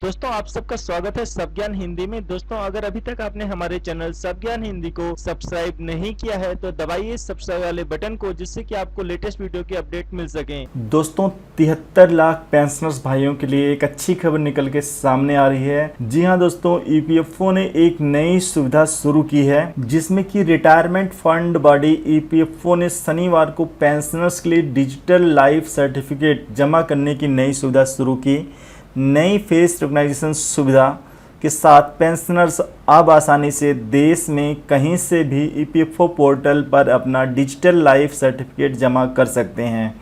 दोस्तों आप सबका स्वागत है सब ज्ञान हिंदी में। दोस्तों अगर अभी तक आपने हमारे चैनल सब ज्ञान हिंदी को सब्सक्राइब नहीं किया है तो दबाइए सब्सक्राइब वाले बटन को, जिससे कि आपको लेटेस्ट वीडियो की अपडेट मिल सके। दोस्तों 73 लाख पेंशनर्स भाइयों के लिए एक अच्छी खबर निकल के सामने आ रही है। जी हां दोस्तों, ईपीएफओ ने एक नई सुविधा शुरू की है जिसमें कि रिटायरमेंट फंड बॉडी ईपीएफओ ने शनिवार को पेंशनर्स के लिए डिजिटल लाइफ सर्टिफिकेट जमा करने की नई सुविधा शुरू की। नई फेस रिकॉग्निशन सुविधा के साथ पेंशनर्स अब आसानी से देश में कहीं से भी ईपीएफओ पोर्टल पर अपना डिजिटल लाइफ सर्टिफिकेट जमा कर सकते हैं।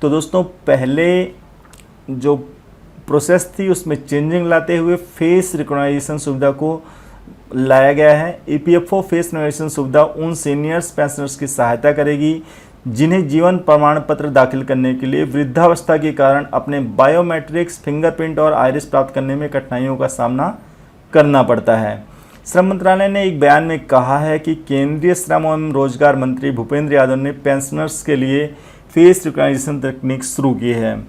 तो दोस्तों पहले जो प्रोसेस थी उसमें चेंजिंग लाते हुए फेस रिकॉग्निशन सुविधा को लाया गया है। ईपीएफओ फेस रिकॉग्निशन सुविधा उन सीनियर्स पेंशनर्स की सहायता करेगी जिन्हें जीवन प्रमाण पत्र दाखिल करने के लिए वृद्धावस्था के कारण अपने बायोमेट्रिक्स, फिंगरप्रिंट और आइरिस प्राप्त करने में कठिनाइयों का सामना करना पड़ता है। श्रम मंत्रालय ने एक बयान में कहा है कि केंद्रीय श्रम एवं रोजगार मंत्री भूपेंद्र यादव ने पेंशनर्स के लिए फेस रिकॉग्निशन तकनीक शुरू की है।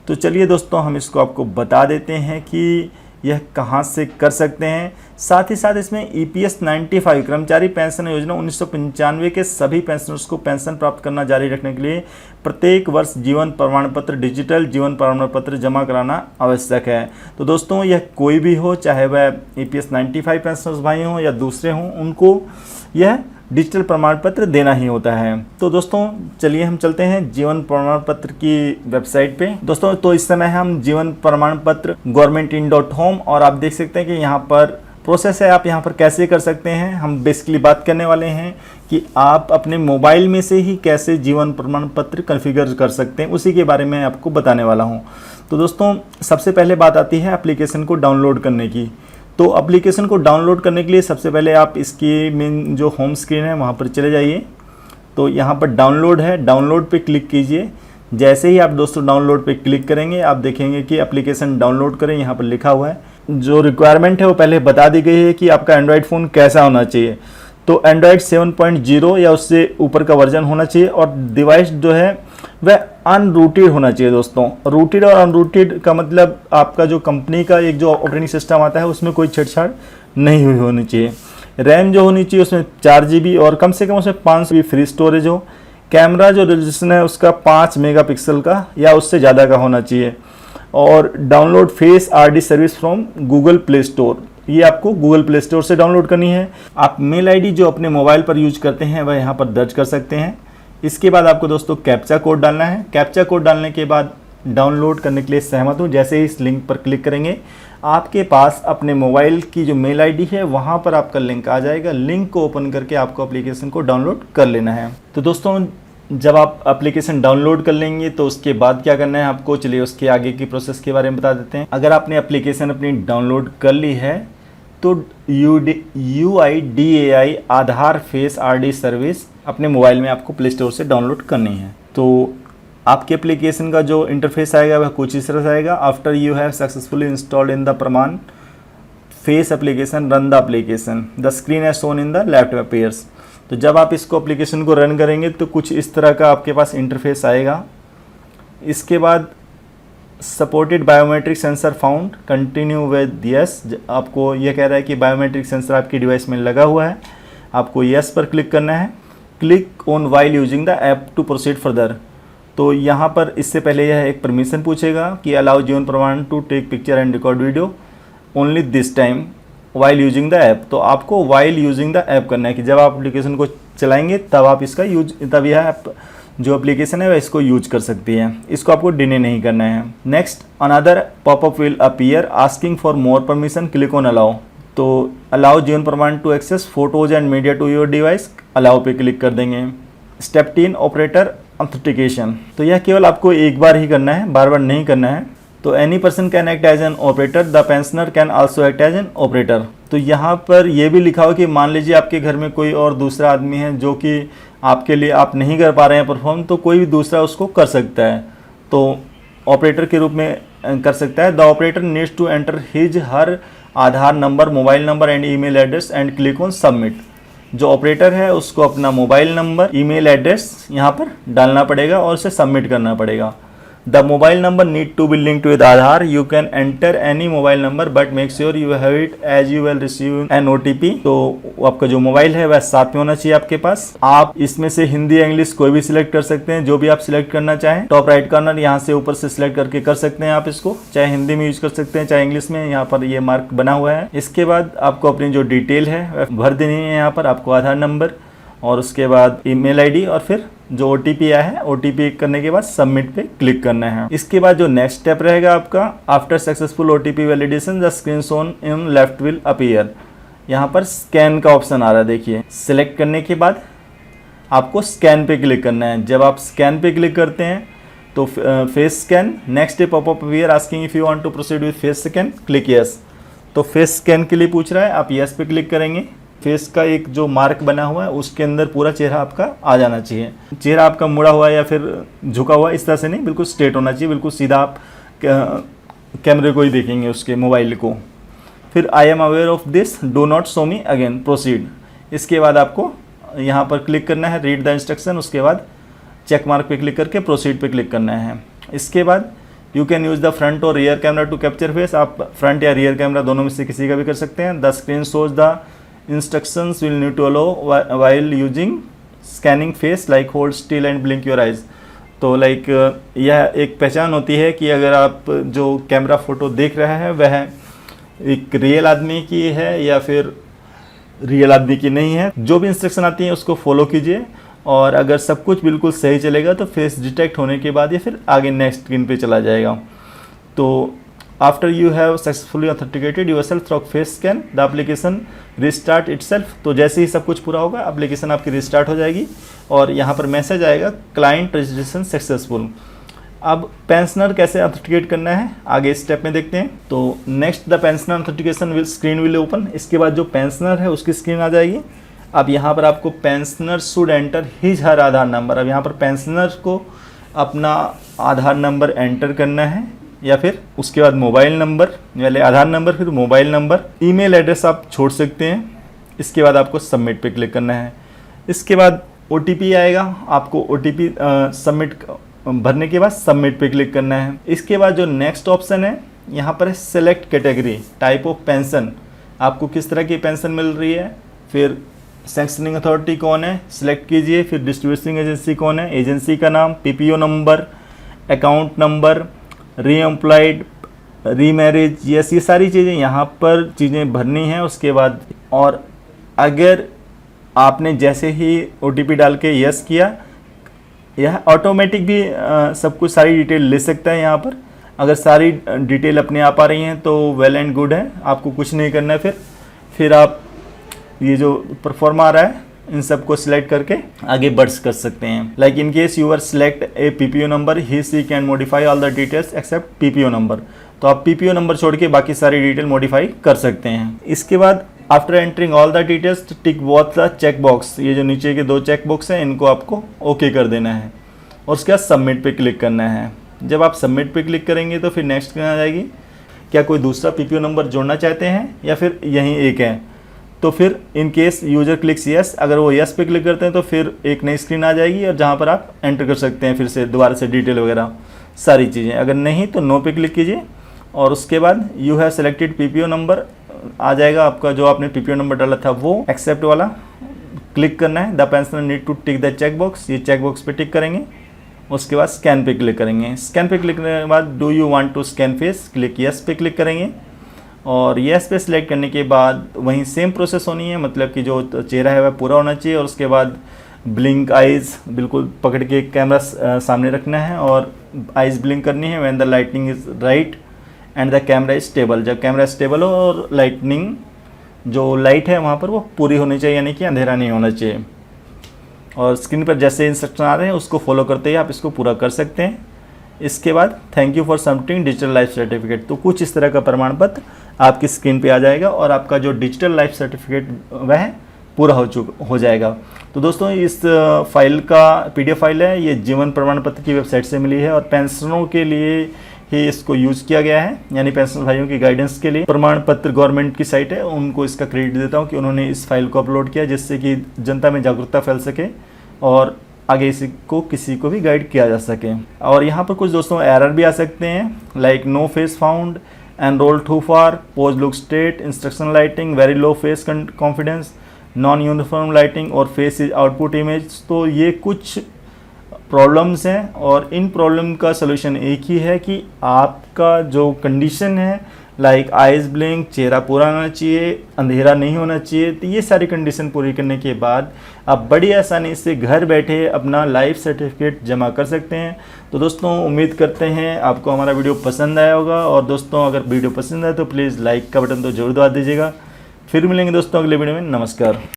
तो चलिए दोस्तों हम इसको आपको बता देते हैं कि यह कहां से कर सकते हैं। साथ ही साथ इसमें ईपीएस 95 कर्मचारी पेंशन योजना 1995 के सभी पेंशनर्स को पेंशन प्राप्त करना जारी रखने के लिए प्रत्येक वर्ष जीवन प्रमाण पत्र, डिजिटल जीवन प्रमाण पत्र जमा कराना आवश्यक है। तो दोस्तों यह कोई भी हो, चाहे वह ईपीएस 95 पेंशनर्स भाई हों या दूसरे हों, उनको यह डिजिटल प्रमाण पत्र देना ही होता है। तो दोस्तों चलिए हम चलते हैं जीवन प्रमाण पत्र की वेबसाइट पे। दोस्तों तो इस समय हम जीवन प्रमाण पत्र governmentin.com और आप देख सकते हैं कि यहाँ पर प्रोसेस है, आप यहाँ पर कैसे कर सकते हैं। हम बेसिकली बात करने वाले हैं कि आप अपने मोबाइल में से ही कैसे जीवन प्रमाण पत्र कॉन्फ़िगर कर सकते हैं, उसी के बारे में आपको बताने वाला हूँ। तो दोस्तों सबसे पहले बात आती है एप्लीकेशन को डाउनलोड करने की। तो एप्लीकेशन को डाउनलोड करने के लिए सबसे पहले आप इसकी मेन जो होम स्क्रीन है वहाँ पर चले जाइए। तो यहाँ पर डाउनलोड है, डाउनलोड पे क्लिक कीजिए। जैसे ही आप दोस्तों डाउनलोड पे क्लिक करेंगे आप देखेंगे कि एप्लीकेशन डाउनलोड करें, यहाँ पर लिखा हुआ है। जो रिक्वायरमेंट है वो पहले बता दी गई है कि आपका एंड्रॉयड फ़ोन कैसा होना चाहिए। तो एंड्रॉयड 7.0 या उससे ऊपर का वर्जन होना चाहिए और डिवाइस जो है वह अनरूटेड होना चाहिए। दोस्तों रूटेड और अनरूटेड का मतलब आपका जो कंपनी का एक जो ऑपरेटिंग सिस्टम आता है उसमें कोई छेड़छाड़ नहीं हुई होनी चाहिए। रैम जो होनी चाहिए उसमें 4 GB और कम से कम उसमें 5 GB फ्री स्टोरेज हो। कैमरा जो रेजोल्यूशन है उसका 5 मेगापिक्सल का या उससे ज़्यादा का होना चाहिए। और download face RD service from Google play store, ये आपको गूगल प्ले स्टोर से डाउनलोड करनी है। आप मेल आईडी जो अपने मोबाइल पर यूज करते हैं वह यहाँ पर दर्ज कर सकते हैं। इसके बाद आपको दोस्तों कैप्चा कोड डालना है। कैप्चा कोड डालने के बाद डाउनलोड करने के लिए सहमत हूँ जैसे ही इस लिंक पर क्लिक करेंगे आपके पास अपने मोबाइल की जो मेल आईडी है वहाँ पर आपका लिंक आ जाएगा। लिंक को ओपन करके आपको एप्लीकेशन को डाउनलोड कर लेना है। तो दोस्तों जब आप एप्लीकेशन डाउनलोड कर लेंगे तो उसके बाद क्या करना है आपको, चलिए उसके आगे की प्रोसेस के बारे में बता देते हैं। अगर आपने एप्लीकेशन अपनी डाउनलोड कर ली है तो UIDAI आधार फेस आरडी सर्विस अपने मोबाइल में आपको प्ले स्टोर से डाउनलोड करनी है। तो आपके एप्लीकेशन का जो इंटरफेस आएगा वह कुछ इस तरह से आएगा। After you have successfully installed in the Praman face application run the application, the screen है shown in the left appears. तो जब आप इसको एप्लीकेशन को रन करेंगे तो कुछ इस तरह का आपके पास इंटरफेस आएगा। इसके बाद supported biometric sensor found, continue with yes. आपको यह कह रहा है कि बायोमेट्रिक सेंसर आपकी डिवाइस में लगा हुआ है, आपको यस पर क्लिक करना है। Click on while using the app to proceed further. तो यहाँ पर इससे पहले यह एक परमिशन पूछेगा कि allow Jeevan Pramaan to take picture and record video only this time while using the app. तो आपको वाइल यूजिंग द ऐप करना है कि जब आप एप्लीकेशन को चलाएंगे तब आप इसका यूज, तब यह जो एप्लीकेशन है वह इसको यूज कर सकती है। इसको आपको डिने नहीं करना है। Next another popup will appear asking for more permission, click on allow. तो allow Jeevan Pramaan to access photos and media to your device, allow पे क्लिक कर देंगे। स्टेप 3 ऑपरेटर ऑथेंटिकेशन, तो यह केवल आपको एक बार ही करना है, बार बार नहीं करना है। तो any person can act as an operator, the pensioner can also act as an operator. तो यहाँ पर यह भी लिखा हो कि मान लीजिए आपके घर में कोई और दूसरा आदमी है जो कि आपके लिए आप नहीं कर पा रहे हैं परफॉर्म, तो कोई भी दूसरा उसको कर सकता है, तो ऑपरेटर के रूप में कर सकता है। The operator needs to enter his her Aadhaar number, mobile number and email address and click on submit. जो ऑपरेटर है उसको अपना मोबाइल नंबर, ईमेल एड्रेस यहाँ पर डालना पड़ेगा और उसे सबमिट करना पड़ेगा। The mobile number need to be linked with Aadhaar, you can enter any mobile number but make sure you have it as you will receive an OTP। तो आपका जो मोबाइल है वह साथ में होना चाहिए आपके पास। आप इसमें से हिंदी इंग्लिश कोई भी सिलेक्ट कर सकते हैं, जो भी आप सिलेक्ट करना चाहें। टॉप राइट कॉर्नर यहाँ से ऊपर से सिलेक्ट करके कर सकते हैं आप इसको, चाहे हिंदी में यूज कर सकते हैं चाहे इंग्लिश में, यहाँ पर ये मार्क बना हुआ है। इसके बाद आपको अपनी जो डिटेल है वह भर देनी है। यहाँ पर आपको आधार नंबर और उसके बाद ईमेल आईडी और फिर जो OTP आया है, OTP करने के बाद सबमिट पे क्लिक करना है। इसके बाद जो नेक्स्ट स्टेप रहेगा आपका, after successful OTP validation the screen shown in left will appear. यहाँ पर स्कैन का ऑप्शन आ रहा है, देखिए। सिलेक्ट करने के बाद आपको स्कैन पे क्लिक करना है। जब आप स्कैन पे क्लिक करते हैं तो face scan, next pop up appear asking if you want to proceed with face scan, click yes. तो फेस स्कैन के लिए पूछ रहा है, आप यस पे क्लिक करेंगे। फेस का एक जो मार्क बना हुआ है उसके अंदर पूरा चेहरा आपका आ जाना चाहिए। चेहरा आपका मुड़ा हुआ या फिर झुका हुआ इस तरह से नहीं, बिल्कुल स्ट्रेट होना चाहिए, बिल्कुल सीधा। आप कैमरे को ही देखेंगे, उसके मोबाइल को। फिर I am aware of this, do not show me again, proceed. इसके बाद आपको यहाँ पर क्लिक करना है, रीड द इंस्ट्रक्शन। उसके बाद चेक मार्क पे क्लिक करके प्रोसीड पे क्लिक करना है। इसके बाद you can use the front और rear camera to capture face. आप फ्रंट या रियर कैमरा दोनों में से किसी का भी कर सकते हैं। The screen shows the instructions will need to allow while using scanning face like hold still and blink your eyes. तो लाइक यह एक पहचान होती है कि अगर आप जो कैमरा फोटो देख रहे हैं वह एक रियल आदमी की है या फिर रियल आदमी की नहीं है। जो भी इंस्ट्रक्शन आती है उसको फॉलो कीजिए, और अगर सब कुछ बिल्कुल सही चलेगा तो फेस डिटेक्ट होने के बाद ये फिर आगे नेक्स्ट स्क्रीन पे चला जाएगा। तो after you have successfully authenticated yourself through face scan the application restart itself. तो जैसे ही सब कुछ पूरा होगा एप्लीकेशन आपकी रिस्टार्ट हो जाएगी और यहाँ पर मैसेज आएगा क्लाइंट रजिस्ट्रेशन सक्सेसफुल। अब पेंशनर कैसे ऑथेंटिकेट करना है आगे स्टेप में देखते हैं। तो next the pensioner authentication screen will open. इसके बाद जो पेंशनर है उसकी स्क्रीन आ जाएगी। अब यहाँ पर आपको pensioner should enter his her Aadhaar number. अब यहाँ पर पेंशनर को अपना आधार नंबर एंटर करना है या फिर उसके बाद मोबाइल नंबर, पहले आधार नंबर फिर मोबाइल नंबर, ईमेल एड्रेस आप छोड़ सकते हैं। इसके बाद आपको सबमिट पे क्लिक करना है। इसके बाद OTP आएगा, आपको OTP सबमिट भरने के बाद सबमिट पे क्लिक करना है। इसके बाद जो नेक्स्ट ऑप्शन है यहाँ पर है select category type of pension, आपको किस तरह की पेंशन मिल रही है, फिर सैंक्शनिंग अथॉरिटी कौन है सिलेक्ट कीजिए, फिर डिस्ट्रीब्यूटिंग एजेंसी कौन है, एजेंसी का नाम, PPO number, account number, reemployed, remarriage, yes, ये सारी चीज़ें यहाँ पर चीज़ें भरनी हैं। उसके बाद और अगर आपने जैसे ही OTP डाल के यस किया, यह ऑटोमेटिक भी सब कुछ सारी डिटेल ले सकता है। यहाँ पर अगर सारी डिटेल अपने आप आ रही हैं तो वेल एंड गुड है, आपको कुछ नहीं करना है। फिर आप ये जो परफॉर्म आ रहा है इन सबको सिलेक्ट करके आगे बढ़ कर सकते हैं। Like in case you are select a PPO number, he she can modify all the details except PPO number. तो आप PPO नंबर छोड़ के बाकी सारी डिटेल मॉडिफाई कर सकते हैं। इसके बाद after entering all the details tick both the check box, ये जो नीचे के 2 चेक बॉक्स हैं इनको आपको ओके कर देना है और उसके बाद सबमिट पे क्लिक करना है। जब आप सबमिट पे क्लिक करेंगे तो फिर नेक्स्ट स्क्रीन आ जाएगी। क्या कोई दूसरा PPO नंबर जोड़ना चाहते हैं या फिर यही एक है, तो फिर in case user clicks yes, अगर वो यस पे क्लिक करते हैं तो फिर एक नई स्क्रीन आ जाएगी और जहाँ पर आप एंटर कर सकते हैं फिर से दोबारा से डिटेल वगैरह सारी चीज़ें। अगर नहीं तो नो पे क्लिक कीजिए और उसके बाद you have selected PPO number आ जाएगा, आपका जो आपने PPO नंबर डाला था वो एक्सेप्ट वाला क्लिक करना है। The pensioner need to tick the check box, ये चेक बॉक्स पे टिक करेंगे। उसके बाद स्कैन पे क्लिक करेंगे। स्कैन पे क्लिक करने के बाद do you want to scan face, click yes पे क्लिक करेंगे और यस पे सिलेक्ट करने के बाद वहीं सेम प्रोसेस होनी है, मतलब कि जो चेहरा है वह पूरा होना चाहिए और उसके बाद ब्लिंक आइज़ बिल्कुल पकड़ के कैमरा सामने रखना है और आइज़ ब्लिंक करनी है when the lightning is right and the camera is stable. जब कैमरा स्टेबल हो और लाइटनिंग जो लाइट है वहाँ पर वो पूरी होनी चाहिए, यानी कि अंधेरा नहीं होना चाहिए। और स्क्रीन पर जैसे इंस्ट्रक्शन आ रहे हैं उसको फॉलो करते ही आप इसको पूरा कर सकते हैं। इसके बाद thank you for submitting digital life certificate, तो कुछ इस तरह का प्रमाण पत्र आपकी स्क्रीन पे आ जाएगा और आपका जो डिजिटल लाइफ सर्टिफिकेट वह पूरा हो जाएगा। तो दोस्तों इस फाइल का PDF फाइल है, ये जीवन प्रमाण पत्र की वेबसाइट से मिली है और पेंशनरों के लिए ही इसको यूज़ किया गया है, यानी पेंशन भाइयों की गाइडेंस के लिए। प्रमाण पत्र गवर्नमेंट की साइट है, उनको इसका क्रेडिट देता हूँ कि उन्होंने इस फाइल को अपलोड किया जिससे कि जनता में जागरूकता फैल सके और आगे इसको किसी को भी गाइड किया जा सके। और यहाँ पर कुछ दोस्तों एरर भी आ सकते हैं, like no face found, enrol too far, pose look straight, instruction lighting, very low face confidence, non uniform lighting और फेस इज आउटपुट इमेज। तो ये कुछ प्रॉब्लम्स हैं और इन प्रॉब्लम का सलूशन एक ही है कि आपका जो कंडीशन है, लाइक आइज ब्लिंक, चेहरा पूरा होना चाहिए, अंधेरा नहीं होना चाहिए। तो ये सारी कंडीशन पूरी करने के बाद आप बड़ी आसानी से घर बैठे अपना लाइफ सर्टिफिकेट जमा कर सकते हैं। तो दोस्तों उम्मीद करते हैं आपको हमारा वीडियो पसंद आया होगा। और दोस्तों अगर वीडियो पसंद आए तो प्लीज़ लाइक का बटन तो जरूर दबा दीजिएगा। फिर मिलेंगे दोस्तों अगले वीडियो में। नमस्कार।